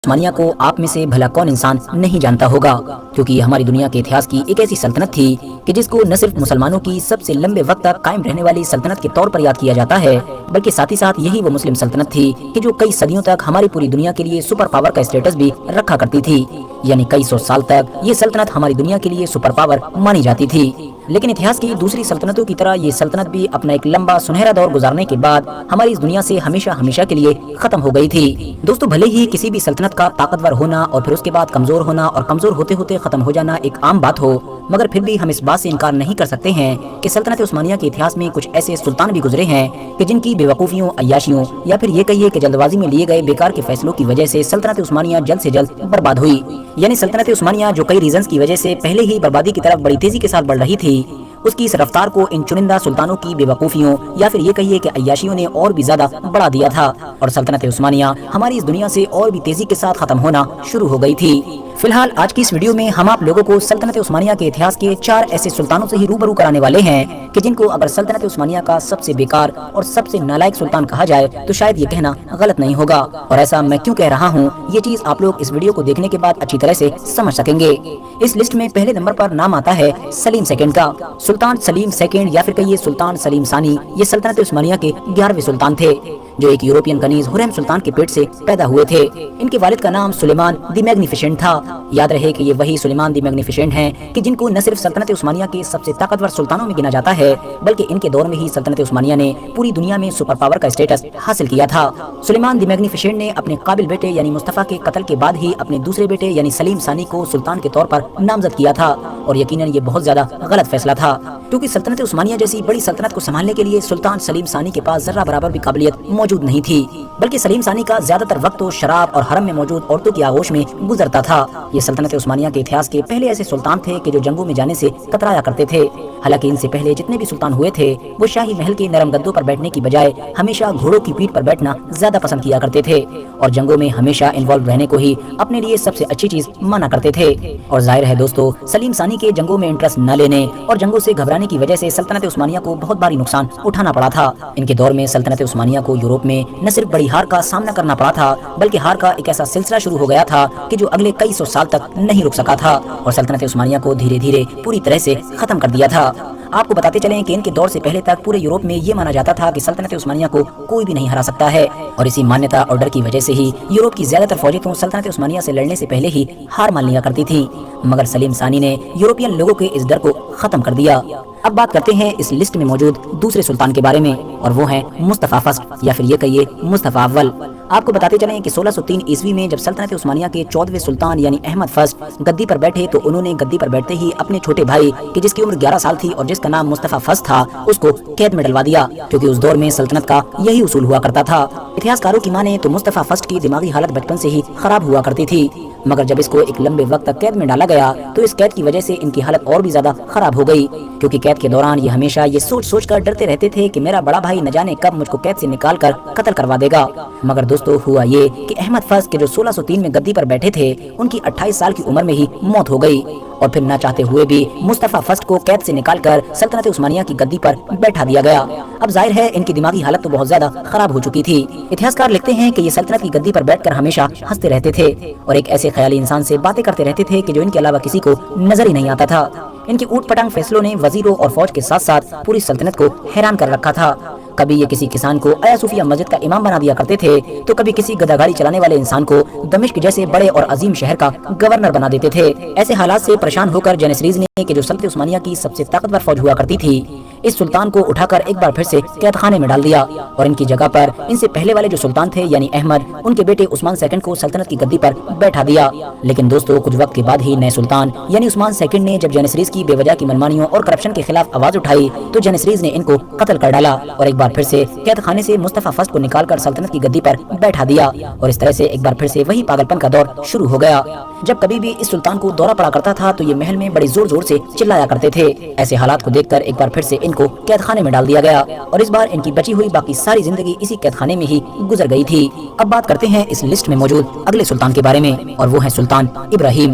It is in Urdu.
عثمانیہ کو آپ میں سے بھلا کون انسان نہیں جانتا ہوگا، کیونکہ یہ ہماری دنیا کے اتہاس کی ایک ایسی سلطنت تھی کہ جس کو نہ صرف مسلمانوں کی سب سے لمبے وقت تک قائم رہنے والی سلطنت کے طور پر یاد کیا جاتا ہے، بلکہ ساتھ ہی ساتھ یہی وہ مسلم سلطنت تھی کہ جو کئی صدیوں تک ہماری پوری دنیا کے لیے سپر پاور کا اسٹیٹس بھی رکھا کرتی تھی، یعنی کئی سو سال تک یہ سلطنت ہماری دنیا کے لیے سپر پاور مانی جاتی تھی۔ لیکن اتہاس کی دوسری سلطنتوں کی طرح یہ سلطنت بھی اپنا ایک لمبا سنہرا دور گزارنے کے بعد ہماری اس دنیا سے ہمیشہ ہمیشہ کے لیے ختم ہو گئی تھی۔ دوستو، بھلے ہی کسی بھی سلطنت کا طاقتور ہونا اور پھر اس کے بعد کمزور ہونا اور کمزور ہوتے ہوتے ختم ہو جانا ایک عام بات ہو، مگر پھر بھی ہم اس بات سے انکار نہیں کر سکتے ہیں کہ سلطنت عثمانیہ کے اتہاس میں کچھ ایسے سلطان بھی گزرے ہیں کہ جن کی بے وقوفیوں، عیاشیوں یا پھر یہ کہیے کہ جلد بازی میں لیے گئے بیکار کے فیصلوں کی وجہ سے سلطنت عثمانیہ جلد سے جلد برباد ہوئی۔ یعنی سلطنت عثمانیہ جو کئی ریزنز کی وجہ سے پہلے ہی بربادی کی طرف بڑی تیزی کے ساتھ بڑھ رہی تھی، اس کی اس رفتار کو ان چنندہ سلطانوں کی بے وقوفیوں یا پھر یہ کہیے کہ عیاشیوں نے اور بھی زیادہ بڑھا دیا تھا، اور سلطنت عثمانیہ ہماری اس دنیا سے اور بھی تیزی کے ساتھ ختم ہونا شروع ہو گئی تھی۔ فی الحال آج کی اس ویڈیو میں ہم آپ لوگوں کو سلطنت عثمانیہ کے اتہاس کے 4 ایسے سلطانوں سے ہی روبرو کرانے والے ہیں کہ جن کو اگر سلطنت عثمانیہ کا سب سے بیکار اور سب سے نالائق سلطان کہا جائے تو شاید یہ کہنا غلط نہیں ہوگا، اور ایسا میں کیوں کہہ رہا ہوں یہ چیز آپ لوگ اس ویڈیو کو دیکھنے کے بعد اچھی طرح سے سمجھ سکیں گے۔ اس لسٹ میں پہلے نمبر پر نام آتا ہے سلیم سیکنڈ کا۔ سلطان سلیم سیکنڈ یا پھر کہیے سلطان سلیم ثانی، یہ سلطنت عثمانیہ کے 11ویں سلطان تھے جو ایک یورپین کنیز ہرم سلطان کے پیٹ سے پیدا ہوئے تھے۔ ان کے والد کا نام سلیمان دی میگنیفیسنٹ تھا۔ یاد رہے کہ یہ وہی سلیمان دی میگنیفیسنٹ ہیں کہ جن کو نہ صرف سلطنت عثمانیہ کے سب سے طاقتور سلطانوں میں گنا جاتا ہے، بلکہ ان کے دور میں ہی سلطنت عثمانیہ نے پوری دنیا میں سپر پاور کا اسٹیٹس حاصل کیا تھا۔ سلیمان دی میگنیفیسنٹ نے اپنے قابل بیٹے یعنی مصطفیٰ کے قتل کے بعد ہی اپنے دوسرے بیٹے یعنی سلیم ثانی کو سلطان کے طور پر نامزد کیا تھا، اور یقیناً یہ بہت زیادہ غلط فیصلہ تھا، کیونکہ سلطنت عثمانیہ جیسی بڑی سلطنت کو سنبھالنے کے لیے سلطان سلیم ثانی کے پاس ذرہ برابر بھی قابلیت موجود نہیں تھی، بلکہ سلیم ثانی کا زیادہ تر وقت تو شراب اور حرم میں موجود عورتوں کی آغوش میں گزرتا تھا۔ یہ سلطنت عثمانیہ کے اتہاس کے پہلے ایسے سلطان تھے کہ جو جنگوں میں جانے سے کترایا کرتے تھے۔ حالانکہ ان سے پہلے جتنے بھی سلطان ہوئے تھے وہ شاہی محل کے نرم گدوں پر بیٹھنے کی بجائے ہمیشہ گھوڑوں کی پیٹھ پر بیٹھنا زیادہ پسند کیا کرتے تھے، اور جنگوں میں ہمیشہ انوالو رہنے کو ہی اپنے لیے سب سے اچھی چیز مانا کرتے تھے۔ اور ظاہر ہے دوستو، سلیم ثانی کے جنگوں میں انٹرسٹ نہ لینے اور جنگوں سے گھبرانے کی وجہ سے سلطنت عثمانیہ کو بہت بھاری نقصان اٹھانا پڑا تھا۔ ان کے دور میں سلطنت عثمانیہ کو یورپ میں نہ صرف بڑی ہار کا سامنا کرنا پڑا تھا، بلکہ ہار کا ایک ایسا سلسلہ شروع ہو گیا تھا کہ جو اگلے کئی سو سال تک نہیں رک سکا تھا، اور سلطنت عثمانیہ کو دھیرے دھیرے پوری طرح سے ختم کر دیا تھا۔ آپ کو بتاتے چلیں کہ ان کے دور سے پہلے تک پورے یورپ میں یہ مانا جاتا تھا کہ سلطنت عثمانیہ کو کوئی بھی نہیں ہرا سکتا ہے، اور اسی مانیتا اور ڈر کی وجہ سے ہی یورپ کی زیادہ تر فوجیں تو سلطنت عثمانیہ سے لڑنے سے پہلے ہی ہار مان لیا کرتی تھیں، مگر سلیم ثانی نے یورپین لوگوں کے اس ڈر کو ختم کر دیا۔ اب بات کرتے ہیں اس لسٹ میں موجود دوسرے سلطان کے بارے میں، اور وہ ہیں مصطفیٰ فرسٹ یا پھر یہ کہیے مصطفیٰ اول۔ آپ کو بتاتے چلیں کہ 1603 عیسوی میں جب سلطنت عثمانیہ کے 14ویں سلطان یعنی احمد فرسٹ گدی پر بیٹھے تو انہوں نے گدی پر بیٹھتے ہی اپنے چھوٹے بھائی کہ جس کی عمر 11 سال تھی اور جس کا نام مصطفیٰ فرسٹ تھا اس کو قید میں ڈلوا دیا، کیونکہ اس دور میں سلطنت کا یہی اصول ہوا کرتا تھا۔ اتہاس کاروں کی مانے تو مصطفیٰ فرسٹ کی دماغی حالت بچپن سے ہی خراب ہوا کرتی تھی، مگر جب اس کو ایک لمبے وقت تک قید میں ڈالا گیا تو اس قید کی وجہ سے ان کی حالت اور بھی زیادہ خراب ہو گئی، کیونکہ قید کے دوران یہ ہمیشہ یہ سوچ سوچ کر ڈرتے رہتے تھے کہ میرا بڑا بھائی نہ جانے کب مجھ کو قید سے نکال کر قتل کروا دے گا۔ مگر دوستو ہوا یہ کہ احمد فرسٹ کے جو 1603 میں گدی پر بیٹھے تھے ان کی 28 سال کی عمر میں ہی موت ہو گئی، اور پھر نہ چاہتے ہوئے بھی مصطفیٰ فرسٹ کو قید سے نکال کر سلطنت عثمانیہ کی گدی پر بیٹھا دیا گیا۔ اب ظاہر ہے ان کی دماغی حالت تو بہت زیادہ خراب ہو چکی تھی۔ اتہاسکار لکھتے ہیں کہ یہ سلطنت کی گدی پر بیٹھ کر ہمیشہ ہنستے رہتے تھے اور ایک ایسے خیالی انسان سے باتیں کرتے رہتے تھے کہ جو ان کے علاوہ کسی کو نظر ہی نہیں آتا تھا۔ ان کے اوٹ پٹانگ فیصلوں نے وزیروں اور فوج کے ساتھ ساتھ پوری سلطنت کو حیران کر رکھا تھا۔ کبھی یہ کسی کسان کو آیا صوفیہ مسجد کا امام بنا دیا کرتے تھے تو کبھی کسی گدا گاڑی چلانے والے انسان کو دمشق جیسے بڑے اور عظیم شہر کا گورنر بنا دیتے تھے۔ ایسے حالات سے پریشان ہو کر جینیسریز نے کہ جو سلطنت عثمانیہ کی سب سے طاقتور فوج ہوا کرتی تھی اس سلطان کو اٹھا کر ایک بار پھر سے قید خانے میں ڈال دیا، اور ان کی جگہ پر ان سے پہلے والے جو سلطان تھے یعنی احمد ان کے بیٹے عثمان سیکنڈ کو سلطنت کی گدی پر بیٹھا دیا۔ لیکن دوستو کچھ وقت کے بعد ہی نئے سلطان یعنی عثمان سیکنڈ نے جب جینیسریز کی بے وجہ کی منمانیوں اور کرپشن کے خلاف آواز اٹھائی تو جینیسریز نے ان کو قتل کر ڈالا اور ایک بار پھر سے قید خانے سے مصطفیٰ فرسٹ کو نکال کر سلطنت کی گدی پر بیٹھا دیا، اور اس طرح سے ایک بار پھر سے وہی پاگلپن کا دور شروع ہو گیا۔ جب کبھی بھی اس سلطان کو دورہ پڑا کرتا تھا تو یہ محل میں بڑے زور زور سے چلایا کرتے تھے۔ ایسے حالات کو دیکھ کر ایک بار پھر سے ان کو قید خانے میں ڈال دیا گیا، اور اس بار ان کی بچی ہوئی باقی ساری زندگی اسی قید خانے میں ہی گزر گئی تھی۔ اب بات کرتے ہیں اس لسٹ میں موجود اگلے سلطان کے بارے میں، اور وہ ہیں سلطان ابراہیم۔